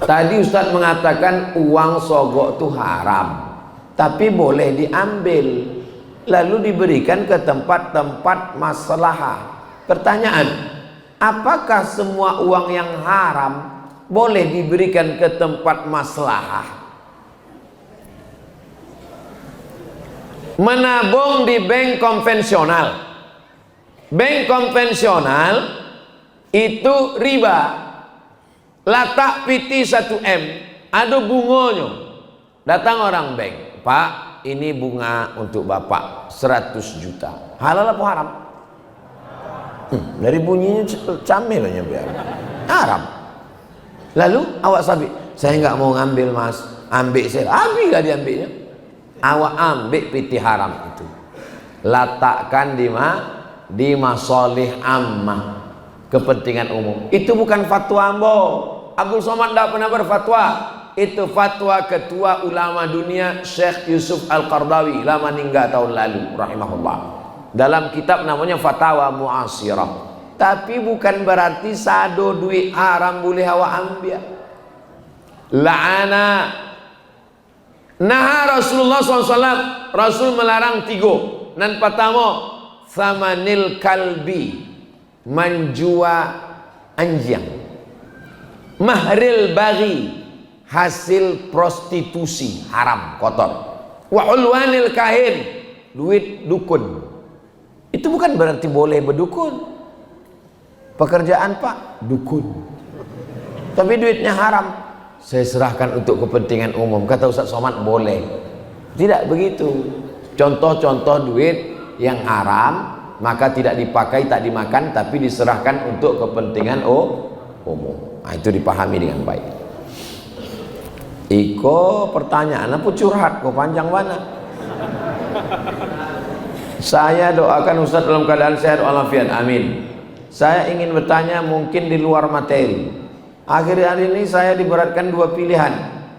Tadi Ustadz mengatakan uang sogok itu haram, tapi boleh diambil lalu diberikan ke tempat-tempat maslahah. Pertanyaan, apakah semua uang yang haram boleh diberikan ke tempat maslahah? Menabung di bank konvensional, bank konvensional itu riba. Latak piti 1M, ada bunganya. Datang orang bank, Pak, ini bunga untuk Bapak 100 juta. Halal apa haram? Dari bunyinya camilnya biar haram. Lalu awak sabit, saya nggak mau ngambil mas, ambil saya, ambil diambilnya. Awak ambil piti haram itu, letakkan di masolih ammah, kepentingan umum. Itu bukan fatwa ambo. Abdul Somad tidak pernah berfatwa. Itu fatwa ketua ulama dunia Syekh Yusuf Al-Qardawi, lama meninggal tahun lalu rahimahullah, dalam kitab namanya Fatawa Mu'asirah. Tapi bukan berarti sado duit haram boleh awak ambil. La'ana naha Rasulullah SAW, Rasul melarang 3. Nan pertama, thamanil kalbi, menjual anjing. Mahril bagi, hasil prostitusi haram, kotor. Wa ulwanil kahin, duit dukun. Itu bukan berarti boleh berdukun. Pekerjaan Pak, dukun, tapi duitnya haram. Saya serahkan untuk kepentingan umum, kata Ustaz Somad, boleh. Tidak begitu. Contoh-contoh duit yang haram maka tidak dipakai, tak dimakan, tapi diserahkan untuk kepentingan umum. Nah, itu dipahami dengan baik. Iko pertanyaan apa curhat kok panjang mana? Saya doakan Ustaz dalam keadaan sehat walafiat, amin. Saya ingin bertanya, mungkin di luar materi. Akhir-akhir ini saya diberatkan 2 pilihan.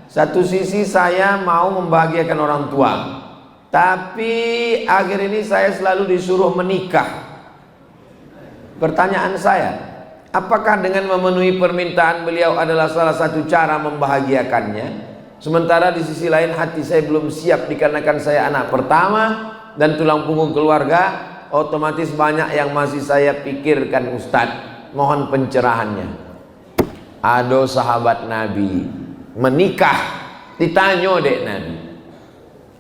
Satu sisi saya mau membahagiakan orang tua, tapi akhir ini saya selalu disuruh menikah. Pertanyaan saya, apakah dengan memenuhi permintaan beliau adalah salah satu cara membahagiakannya? Sementara di sisi lain hati saya belum siap dikarenakan saya anak pertama dan tulang punggung keluarga, otomatis banyak yang masih saya pikirkan Ustadz. Mohon pencerahannya. Ada sahabat Nabi menikah, ditanya dek Nabi,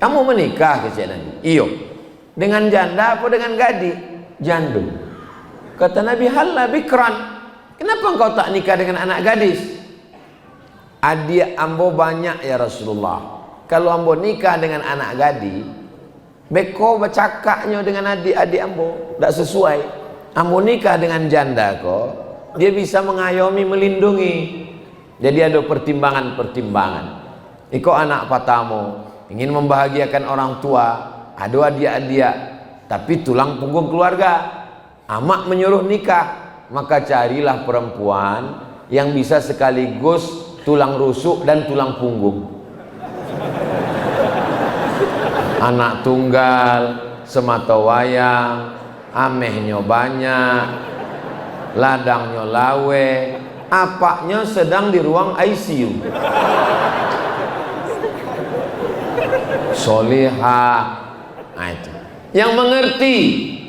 kamu menikah ke Nabi? Iyo. Dengan janda apa dengan gadi? Janda. Kata Nabi, halla bikran, kenapa engkau tak nikah dengan anak gadis? Adik ambo banyak ya Rasulullah. Kalau ambo nikah dengan anak gadi, beko bercakapnya dengan adik-adik ambo tak sesuai. Ambo nikah dengan janda kok, dia bisa mengayomi, melindungi. Jadi ada pertimbangan-pertimbangan. Iko anak patamu, ingin membahagiakan orang tua, ada adik-adik, tapi tulang punggung keluarga. Amak menyuruh nikah, maka carilah perempuan yang bisa sekaligus tulang rusuk dan tulang punggung. Anak tunggal, semata wayang, amehnya banyak, ladangnya lawe, apaknya sedang di ruang ICU. Solihah. Nah itu yang mengerti.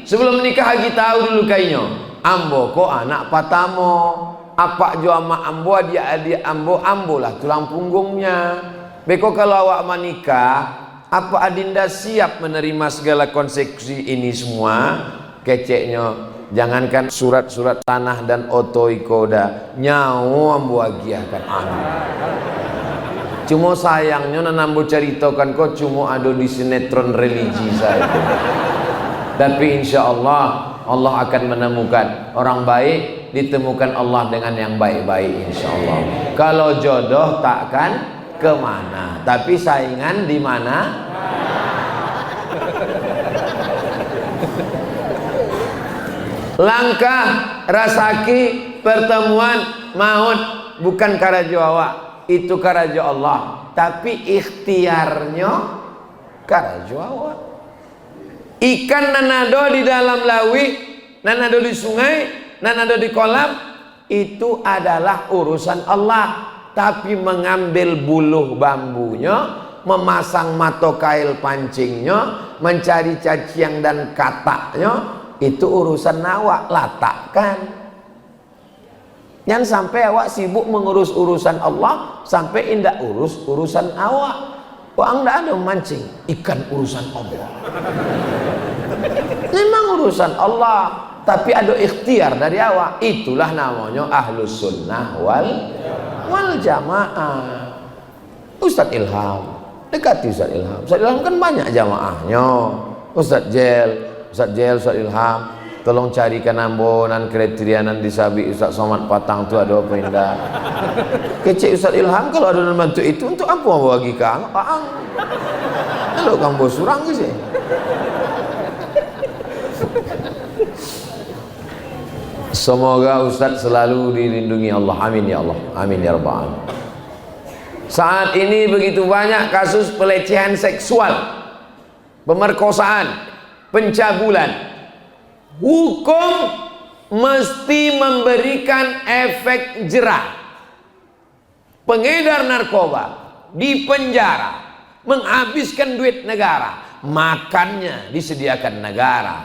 Sebelum nikah lagi tahu dulu kayaknya, ambo kok anak patamo, apa jo ama ambo, dia adik ambo lah tulang punggungnya. Beko kalau awak menikah, apa adinda siap menerima segala konsekuensi ini semua? Keceknya, jangankan surat-surat tanah dan oto ikoda, nyawa ambo agiakan anu. Cuma sayangnya nanambo ceritakan kok cuma ada di sinetron religi saja. Tapi insya Allah, Allah akan menemukan orang baik, ditemukan Allah dengan yang baik-baik insya Allah. Kalau jodoh takkan kemana, tapi saingan di mana? Langkah rasaki pertemuan maut bukan karajo awak, itu karajo Allah, tapi ikhtiarnya karajo awak. Ikan nanado di dalam lawi, nanado di sungai, nanado di kolam, itu adalah urusan Allah. tapi mengambil buluh bambunya, memasang matokail pancingnya, mencari caciang dan kataknya, itu urusan awak, latakkan. Jangan sampai awak sibuk mengurus urusan Allah sampai indah urus urusan awak. Wah, enggak ada memancing ikan, urusan Allah. Memang urusan Allah, tapi ada ikhtiar dari awak. Itulah namanya ahlus sunnah wal jamaah. Ustadz Ilham, dekati Ustadz Ilham. Ustadz Ilham kan banyak jamaahnya. Ustadz Ustadz Ilham, tolong carikan ambonan kriterianan disabi Ustadz Somad Patang tu ada apa indah. Kecik Ustadz Ilham kalau ada bantu itu untuk apa mau bagi kang? Kalau kang bos surang ke sih. Semoga Ustadz selalu dilindungi Allah. Amin ya Allah. Amin ya rabbal alamin. Saat ini begitu banyak kasus pelecehan seksual, pemerkosaan, pencabulan. Hukum mesti memberikan efek jerah. Pengedar narkoba dipenjara, menghabiskan duit negara, makannya disediakan negara,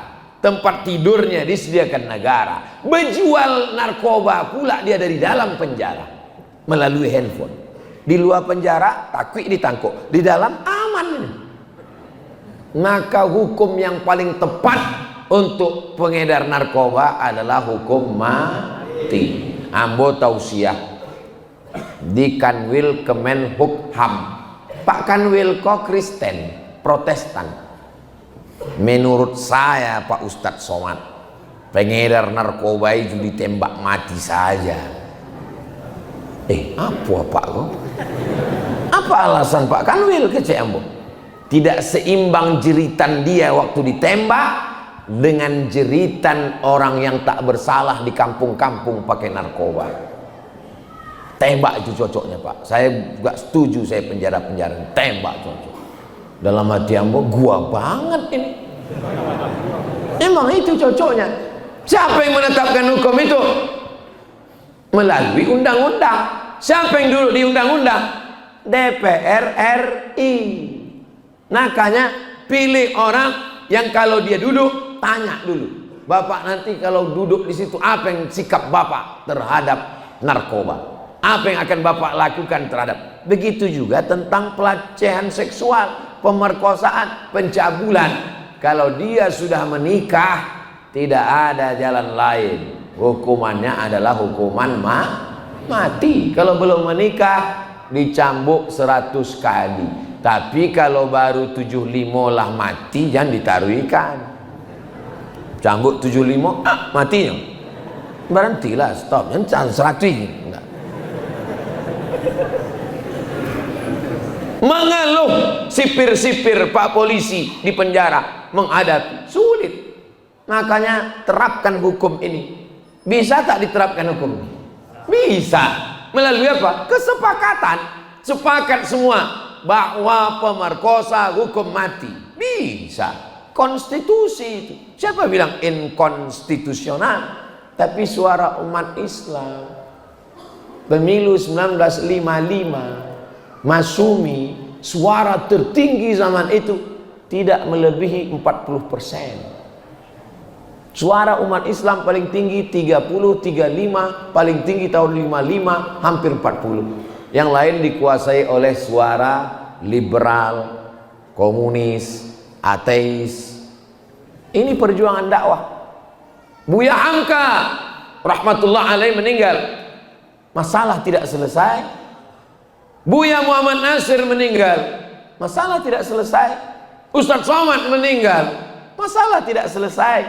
tempat tidurnya disediakan negara, berjual narkoba pula dia dari dalam penjara melalui handphone. Di luar penjara takut ditangkap, di dalam aman. Maka hukum yang paling tepat untuk pengedar narkoba adalah hukum mati. Ambo tausiah di Kanwil Kemenhukham. Pak Kanwil kok Kristen, Protestan. Menurut saya Pak Ustadz Somad, pengedar narkoba itu ditembak mati saja. Apa Pak kok? Apa alasan Pak Kanwil kecek ambo? Tidak seimbang jeritan dia waktu ditembak dengan jeritan orang yang tak bersalah di kampung-kampung pakai narkoba. Tembak itu cocoknya Pak. Saya gak setuju saya penjara-penjara. Tembak cocok. Dalam hati ambo, gua banget ini. Emang itu cocoknya. Siapa yang menetapkan hukum itu? Melalui undang-undang. Siapa yang duduk di undang-undang? DPR RI. Makanya pilih orang yang kalau dia duduk tanya dulu, Bapak nanti kalau duduk di situ apa yang sikap Bapak terhadap narkoba? Apa yang akan Bapak lakukan terhadap? Begitu juga tentang pelecehan seksual, pemerkosaan, pencabulan. Kalau dia sudah menikah, tidak ada jalan lain. Hukumannya adalah hukuman mati. Kalau belum menikah, dicambuk 100 kali. Tapi kalau baru 75 lah mati, jangan ditaruh ikan. Cambuk 75, matinya. Berhentilah, stop. Jangan 100 ini. Enggak. Mengeluh sipir-sipir Pak polisi di penjara menghadapi sulit. Makanya terapkan hukum ini. Bisa tak diterapkan hukum ini? Bisa. Melalui apa? Kesepakatan. Sepakat semua bahwa pemerkosa hukum mati. Bisa. Konstitusi itu. Siapa bilang inkonstitusional? Tapi suara umat Islam. Pemilu 1955, Masumi, suara tertinggi zaman itu tidak melebihi 40%. Suara umat Islam paling tinggi 30, 35, paling tinggi tahun 55, hampir 40. Yang lain dikuasai oleh suara liberal, komunis, ateis. Ini perjuangan dakwah. Buya Hamka rahmatullah alaih meninggal, masalah tidak selesai. Buya Muhammad Nasir meninggal, masalah tidak selesai. Ustadz Somad meninggal, masalah tidak selesai.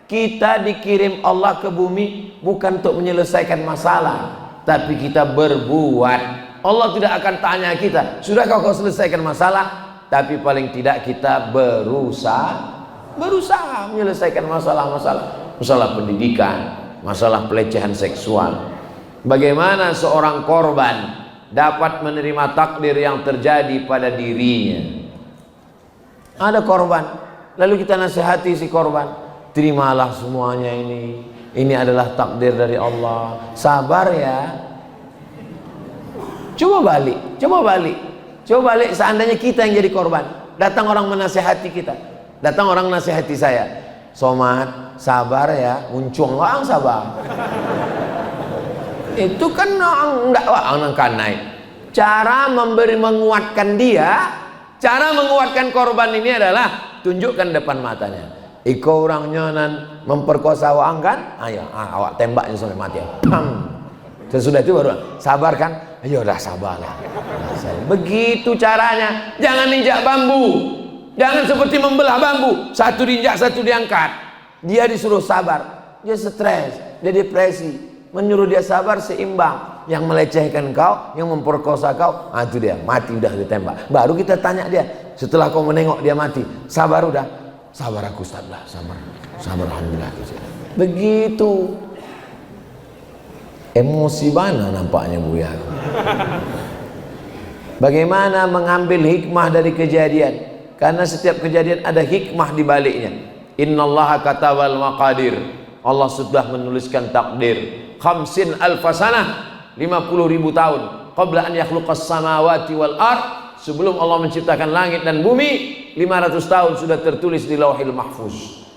Kita dikirim Allah ke bumi bukan untuk menyelesaikan masalah, tapi kita berbuat. Allah tidak akan tanya kita, sudahkah kau selesaikan masalah? Tapi paling tidak kita berusaha menyelesaikan masalah-masalah. Masalah pendidikan, masalah pelecehan seksual. Bagaimana seorang korban dapat menerima takdir yang terjadi pada dirinya? Ada korban, lalu kita nasihati si korban, terimalah semuanya ini adalah takdir dari Allah, sabar ya. Coba balik, coba balik, coba balik. Seandainya kita yang jadi korban, datang orang menasehati kita, datang orang menasehati saya, Somad, sabar ya, muncung lang sabar. Itu kan enggak orang kanai. Cara menguatkan dia, cara menguatkan korban ini adalah tunjukkan depan matanya. Iko orangnya nan memperkosa orang kan? Ayo, awak tembaknya sampai mati. Pam. Sesudah itu baru sabar kan? Ayo udah sabar lah. Begitu caranya. Jangan injak bambu. Jangan seperti membelah bambu. Satu diinjak, satu diangkat. Dia disuruh sabar. Dia stres, dia depresi. Menyuruh dia sabar seimbang. Yang melecehkan kau, yang memperkosa kau, itu dia mati udah ditembak. Baru kita tanya dia. Setelah kau menengok dia mati, sabar udah? Sabar aku Ustaz lah, sabar. Sabar alhamdulillah. Begitu. Emosi mana nampaknya Buya. Bagaimana mengambil hikmah dari kejadian? Karena setiap kejadian ada hikmah di baliknya. Innallaha katabal maqadir. Allah sudah menuliskan takdir. 50.000 sanah, 50.000 tahun. Qabla an yakhluqas samawati wal ard. Sebelum Allah menciptakan langit dan bumi, 500 tahun sudah tertulis di Lauhil Mahfuz.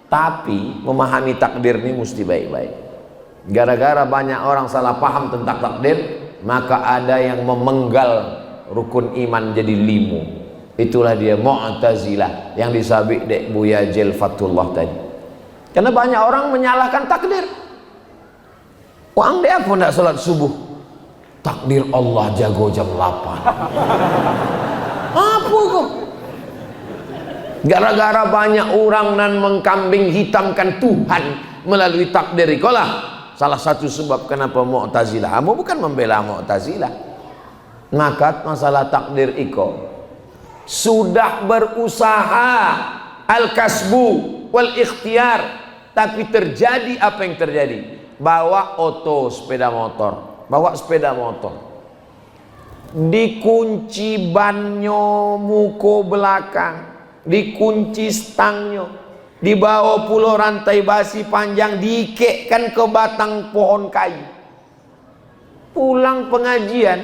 Tapi memahami takdir ini mesti baik-baik. Gara-gara banyak orang salah paham tentang takdir, maka ada yang memenggal rukun iman jadi 5. Itulah dia Mu'tazilah yang disabik dek Buya Jel Fatullah tadi. Karena banyak orang menyalahkan takdir. Wang dia pun tidak salat subuh. Takdir Allah jago jam 8. Apa kok? Gara-gara banyak orang nan mengkambing hitamkan Tuhan melalui takdir ikolah salah satu sebab kenapa Mu'tazilah. Kamu bukan membela Mu'tazilah. Maka masalah takdir iko sudah berusaha al-kasbu wal ikhtiar, tapi terjadi apa yang terjadi? Bawa sepeda motor, bawa sepeda motor, dikunci banyo muko belakang, dikunci stangnya, dibawa pulau rantai basi panjang, diikekkan ke batang pohon kayu. Pulang pengajian,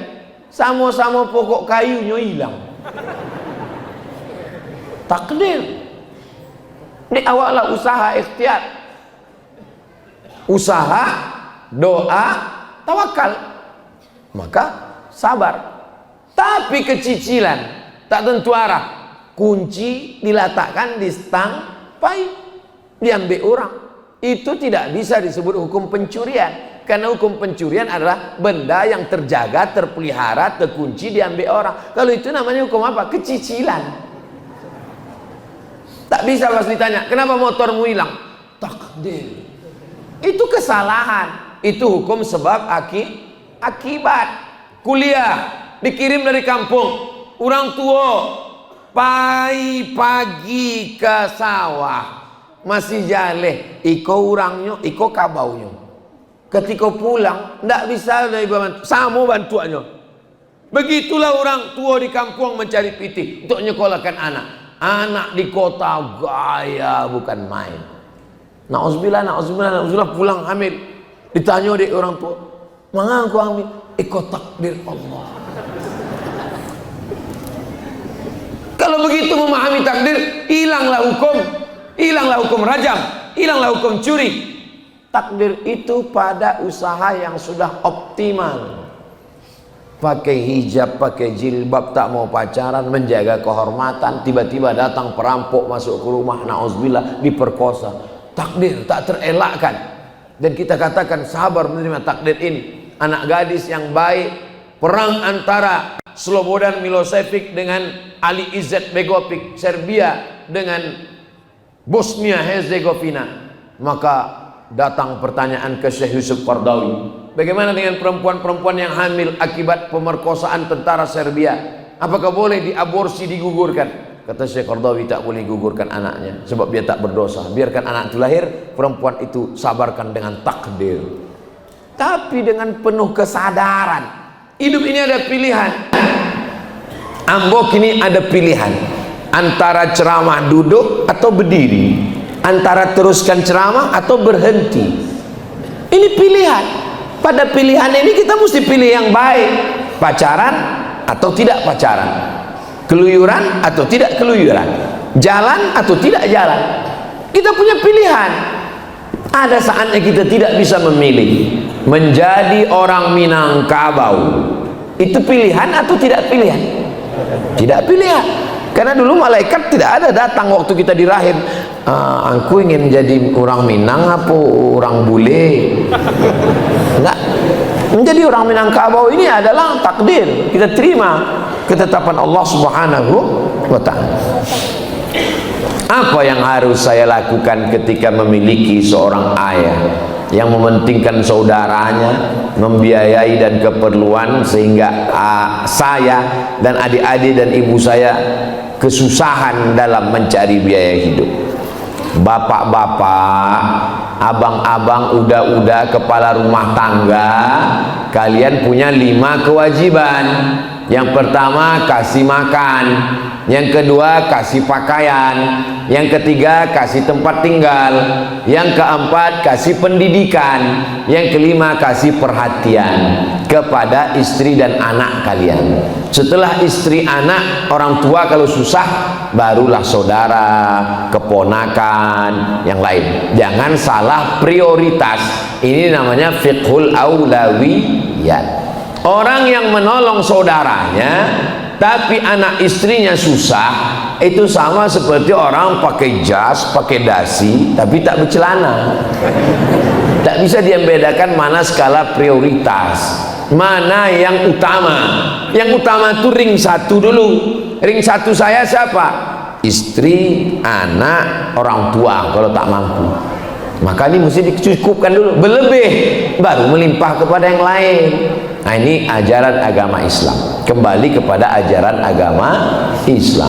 sama-sama pokok kayunya hilang. Takdir. Ini awallah usaha ikhtiar, usaha, doa, tawakal, maka sabar. Tapi kecicilan tak tentu arah. Kunci diletakkan di stang pai, diambil orang. Itu tidak bisa disebut hukum pencurian, karena hukum pencurian adalah benda yang terjaga, terpelihara, terkunci, diambil orang. Kalau itu namanya hukum apa? Kecicilan. Tak bisa pas ditanya, kenapa motormu hilang? Takdir. Itu kesalahan. Itu hukum sebab akibat. Kuliah dikirim dari kampung, orang tua pagi ke sawah, masih jaleh, iko orangnya, iko kabaunya. Ketika pulang, tidak bisa dari bantu, sama bantuannya. Begitulah orang tua di kampung mencari pitih untuk nyekolahkan anak. Anak di kota gaya bukan main. Na'udzubillah pulang hamil. Ditanya dek orang tua, "Mana aku hamil?" Ikut takdir Allah. Kalau begitu memahami takdir, hilanglah hukum rajam, hilanglah hukum curi. Takdir itu pada usaha yang sudah optimal. Pakai hijab, pakai jilbab, tak mau pacaran, menjaga kehormatan, tiba-tiba datang perampok masuk ke rumah, na'udzubillah, diperkosa. Takdir tak terelakkan. Dan kita katakan sabar menerima takdir ini. Anak gadis yang baik, perang antara Slobodan Milosevic dengan Ali Izzet Begovic Serbia dengan Bosnia Herzegovina. Maka datang pertanyaan ke Syekh Yusuf Qaradawi, bagaimana dengan perempuan-perempuan yang hamil akibat pemerkosaan tentara Serbia? Apakah boleh diaborsi, digugurkan? Kata Syekh Qaradawi, tak boleh gugurkan anaknya, sebab dia tak berdosa. Biarkan anak itu lahir, perempuan itu sabarkan dengan takdir. Tapi dengan penuh kesadaran. Hidup ini ada pilihan. Ambok ini ada pilihan antara ceramah duduk atau berdiri, antara teruskan ceramah atau berhenti. Ini pilihan. Pada pilihan ini kita mesti pilih yang baik. pacaran atau tidak pacaran, keluyuran atau tidak keluyuran, jalan atau tidak jalan. Kita punya pilihan. Ada saatnya kita tidak bisa memilih. Menjadi orang Minangkabau itu pilihan atau tidak pilihan? Tidak pilihan. Karena dulu malaikat tidak ada datang waktu kita dirahim. Aku ingin jadi orang Minang apa orang bule? Enggak. Menjadi orang Minangkabau ini adalah takdir. Kita terima ketetapan Allah Subhanahu wa ta'ala. Apa yang harus saya lakukan ketika memiliki seorang ayah yang mementingkan saudaranya, membiayai dan keperluan, sehingga saya dan adik-adik dan ibu saya kesusahan dalam mencari biaya hidup. Bapak-bapak, abang-abang, udah kepala rumah tangga, kalian punya 5 kewajiban. Yang pertama, kasih makan. Yang kedua, kasih pakaian. Yang ketiga, kasih tempat tinggal. Yang keempat, kasih pendidikan. Yang kelima, kasih perhatian kepada istri dan anak kalian. Setelah istri, anak, orang tua kalau susah, barulah saudara, keponakan, yang lain. Jangan salah prioritas. Ini namanya fiqhul aulawiyat. Orang yang menolong saudaranya tapi anak istrinya susah, itu sama seperti orang pakai jas, pakai dasi tapi tak bercelana. Tak bisa dia membedakan mana skala prioritas, mana yang utama. Yang utama itu ring 1 dulu. Ring 1 saya siapa? Istri, anak, orang tua kalau tak mampu. Maka ini mesti dicukupkan dulu, berlebih baru melimpah kepada yang lain. Nah, ini ajaran agama Islam. Kembali kepada ajaran agama Islam.